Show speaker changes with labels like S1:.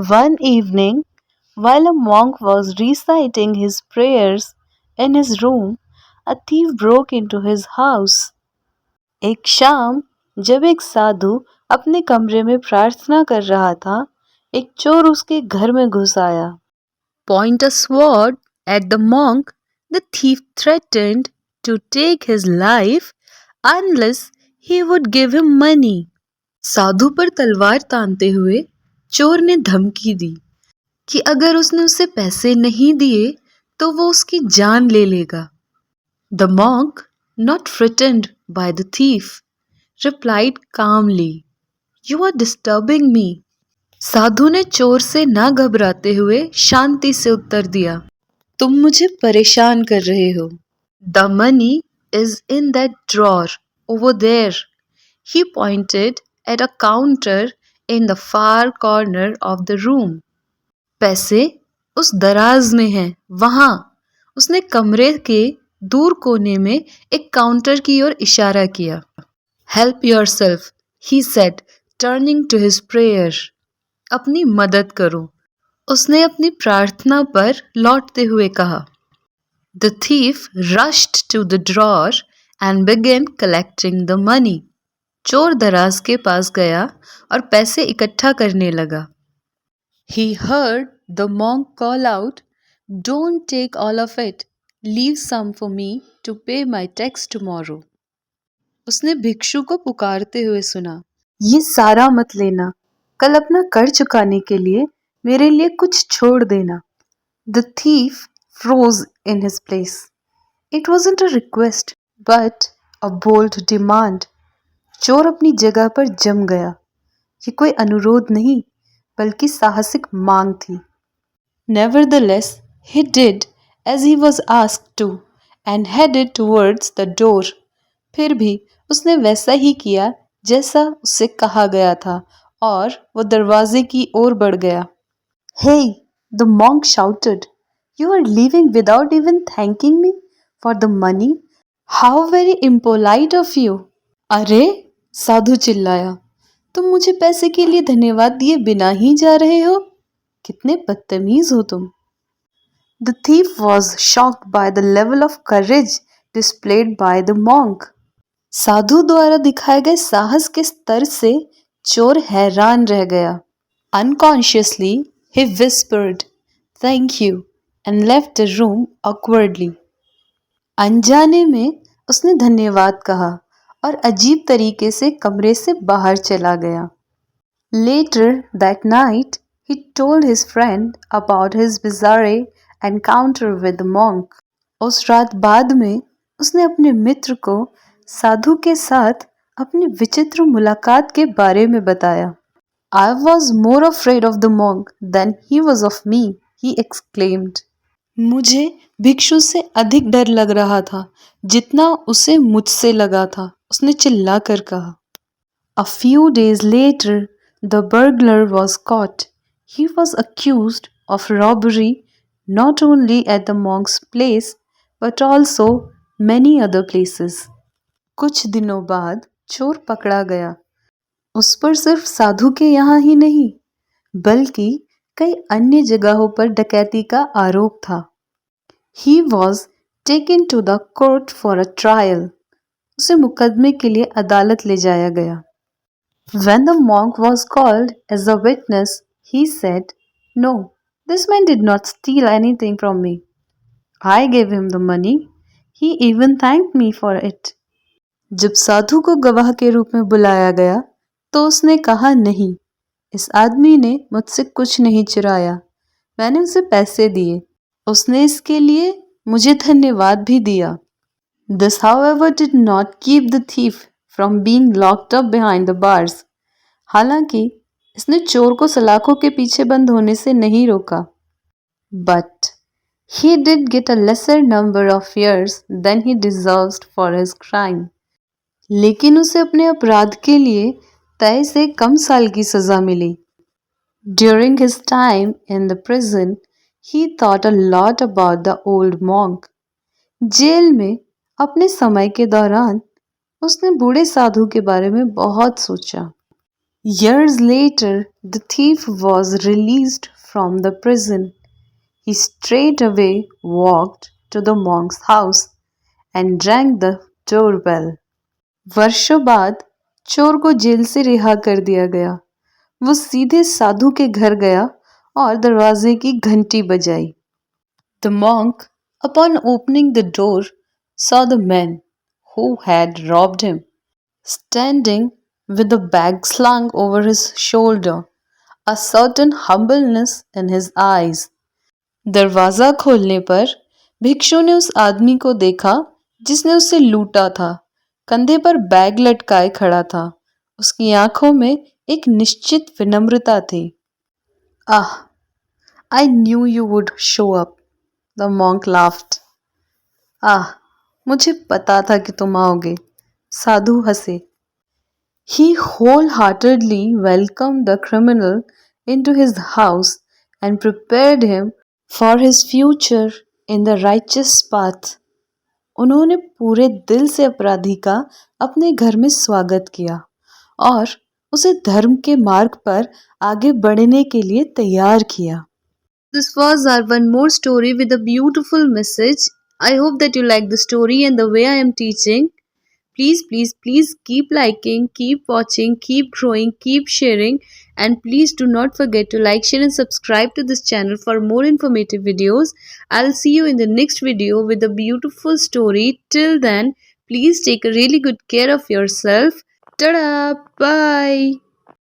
S1: One evening, while a monk was reciting his prayers in his room, a thief broke into his house. एक शाम जब एक साधु अपने कमरे में प्रार्थना कर रहा था, एक चोर उसके घर में घुस आया. Point a sword at the monk, the thief threatened to take his life unless he would give him money. साधु पर तलवार तानते हुए चोर ने धमकी दी कि अगर उसने उसे पैसे नहीं दिए तो वो उसकी जान ले लेगा. The monk, not frightened by the thief, replied calmly, "You are disturbing me." साधु ने चोर से ना घबराते हुए शांति से उत्तर दिया, तुम मुझे परेशान कर रहे हो. The money is in that drawer over there. He pointed at a counter in the far corner of the room. पैसे उस दराज में हैं, वहां. उसने कमरे के दूर कोने में एक काउंटर की ओर इशारा किया. Help yourself, he said, turning to his prayer. अपनी मदद करो. उसने अपनी प्रार्थना पर लौटते हुए कहा. The thief rushed to the drawer and began collecting the money. चोर दराज के पास गया और पैसे इकट्ठा करने लगा. He heard the monk call out, "Don't take all of it. Leave some for me to pay my tax tomorrow." उसने भिक्षु को पुकारते हुए सुना, ये सारा मत लेना, कल अपना कर चुकाने के लिए मेरे लिए कुछ छोड़ देना. The thief froze in his place. It wasn't a request, but a bold demand. चोर अपनी जगह पर जम गया. ये कोई अनुरोध नहीं, बल्कि साहसिक मांग थी. Nevertheless, he did as he was asked to and headed towards the door. फिर भी उसने वैसा ही किया जैसा उससे कहा गया था और वो दरवाजे की ओर बढ़ गया. Hey, the monk shouted, "You are leaving without even thanking me for the money? How very impolite of you!" अरे, साधु चिल्लाया, तुम मुझे पैसे के लिए धन्यवाद दिए बिना ही जा रहे हो? कितने बदतमीज हो तुम. The thief was shocked by the level of courage displayed by the monk. साधु द्वारा दिखाए गए साहस के स्तर से चोर हैरान रह गया. Unconsciously, he whispered, "Thank you," and left the room awkwardly. अनजाने में उसने धन्यवाद कहा और अजीब तरीके से कमरे से बाहर चला गया. Later that night, he told his friend about his bizarre encounter with the monk. उस रात बाद में उसने अपने मित्र को साधु के साथ अपनी विचित्र मुलाकात के बारे में बताया. I was more afraid of the monk than he was of me, he exclaimed. मुझे भिक्षु से अधिक डर लग रहा था जितना उसे मुझसे लगा था, उसने चिल्लाकर कहा. A few days later, the burglar was caught. He was accused of robbery not only at the monk's place but also many other places. कुछ दिनों बाद चोर पकड़ा गया. उस पर सिर्फ साधु के यहाँ ही नहीं, बल्कि कई अन्य जगहों पर डकैती का आरोप था. He was taken to the court for a trial. उसे मुकदमे के लिए अदालत ले जाया गया. When the monk was called as a witness, he said, "No, this man did not steal anything from me. I gave him the money. He even thanked me for it." जब साधु को गवाह के रूप में बुलाया गया, तो उसने कहा, नहीं, इस आदमी ने मुझसे कुछ नहीं चुराया. मैंने उसे पैसे दिए. उसने इसके लिए मुझे धन्यवाद भी दिया. This, however, did not keep the thief from being locked up behind the bars. हालांकि इसने चोर को सलाखों के पीछे बंद होने से नहीं रोका. But he did get a lesser number of years than he deserved for his crime. लेकिन उसे अपने अपराध के लिए तय से कम साल की सजा मिली. During his time in the prison, he thought a lot about the old monk. जेल में अपने समय के दौरान उसने बूढ़े साधु के बारे में बहुत सोचा. Years later, the thief was released from the prison. He straightway walked to the monk's house and rang the doorbell. वर्षों बाद चोर को जेल से रिहा कर दिया गया। वो सीधे साधु के घर गया और दरवाजे की घंटी बजाई। The monk, upon opening the door, saw the man who had robbed him standing with a bag slung over his shoulder, a certain humbleness in his eyes. दरवाजा खोलने पर भिक्षु ने उस आदमी को देखा जिसने उसे लूटा था। कंधे पर बैग लटकाए खड़ा था। उसकी आंखों में एक निश्चित विनम्रता थी। आह, I knew you would show up, the monk laughed. आह, मुझे पता था कि तुम आओगे, साधु हंसे। He wholeheartedly welcomed the criminal into his house and prepared him for his future in the righteous path. उन्होंने पूरे दिल से अपराधी का अपने घर में स्वागत किया और उसे धर्म के मार्ग पर आगे बढ़ने के लिए तैयार किया। This was our one more story with a beautiful message. I hope that you like the story and the way I am teaching. Please keep liking, keep watching, keep growing, keep sharing, and please do not forget to like, share, and subscribe to this channel for more informative videos. I'll see you in the next video with a beautiful story. Till then, please take a really good care of yourself. Tada! Bye!